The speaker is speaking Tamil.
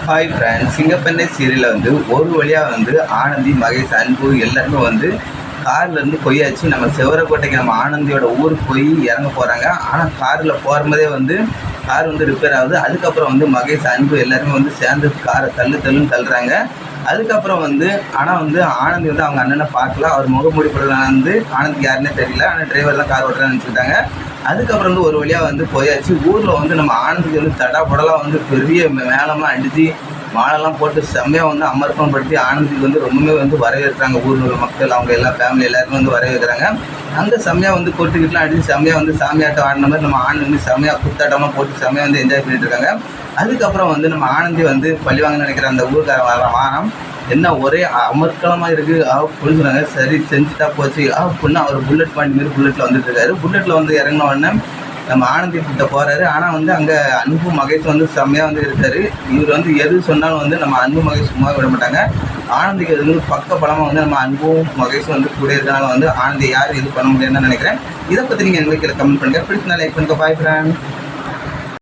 ஹாய் ஃப்ரெண்ட்ஸ், சிங்கப்பெண்ணை சீரியலில் வந்து ஒரு வழியாக வந்து ஆனந்தி, மகேஷ், அன்பு எல்லாருமே வந்து கார்லேருந்து போயாச்சு. நம்ம செவரக்கோட்டைக்கு நம்ம ஆனந்தியோட ஊருக்கு போய் இறங்க போகிறாங்க. ஆனால் காரில் போகும்போதே வந்து கார் வந்து ரிப்பேர் ஆகுது. அதுக்கப்புறம் வந்து மகேஷ், அன்பு எல்லாருமே வந்து சேர்ந்து காரை தள்ளுன்னு தள்ளுறாங்க. அதுக்கப்புறம் வந்து ஆனால் வந்து ஆனந்தி வந்து அவங்க அண்ணனை பார்க்கல. அவர் முகமூடி போடுறதுனால வந்து ஆனந்திக்கு யாருன்னே தெரியல. ஆனால் டிரைவர் தான் கார் ஓட்டுறான்னு நினச்சிக்கிட்டாங்க. அதுக்கப்புறம் வந்து ஒரு வழியாக வந்து போயாச்சு. ஊரில் வந்து நம்ம ஆனந்திக்கு வந்து தடாபடலாம் வந்து பெரிய மேளமாக அடித்து மாலைலாம் போட்டு செம்மையாக வந்து அமர்ப்பணம் படுத்தி ஆனந்திக்கு வந்து ரொம்பவே வந்து வரவேற்கிறாங்க. ஊரில் உள்ள மக்கள், அவங்க எல்லா ஃபேமிலி எல்லாருமே வந்து வரவேற்கிறாங்க. அங்கே செம்மையாக வந்து கொட்டுக்கிட்டுலாம் அடித்து செம்மையாக வந்து சாமியாட்டம் ஆடின மாதிரி நம்ம ஆனந்தி வந்து செம்மையாக குத்தாட்டம்லாம் போட்டு செம்மையாக வந்து என்ஜாய் பண்ணிட்டு இருக்காங்க. அதுக்கப்புறம் வந்து நம்ம ஆனந்தி வந்து பழிவாங்கன்னு நினைக்கிற அந்த ஊருக்கார வாரம் என்ன ஒரே அமர்க்களமாக இருக்குது அப்படின்னு சொன்னாங்க. சரி செஞ்சுட்டா போச்சு அப்படின்னு அவர் புல்லட் பாண்டி மாரி புல்லட்டில் வந்துட்டு இருக்காரு. புல்லட்டில் வந்து இறங்கின உடனே நம்ம ஆனந்தி கிட்ட போகிறாரு. ஆனால் வந்து அங்கே அன்பு, மகேஷ் வந்து செம்மையாக வந்து இருக்காரு. இவர் வந்து எது சொன்னாலும் வந்து நம்ம அன்பு, மகேஷ் சும்மா விட மாட்டாங்க. ஆனந்திக்கு அது வந்து பக்க பலமாக வந்து நம்ம அன்பும் மகேஷும் வந்து கூட இருக்கனால வந்து ஆனந்தி யாரும் இது பண்ண முடியாதுன்னு நினைக்கிறேன். இதை பற்றி நீங்கள் எங்களுக்கு கமெண்ட் பண்ணுங்கள். பிடிச்சனால லைக் பண்ணுங்கள். பாய் ஃப்ரெண்ட்.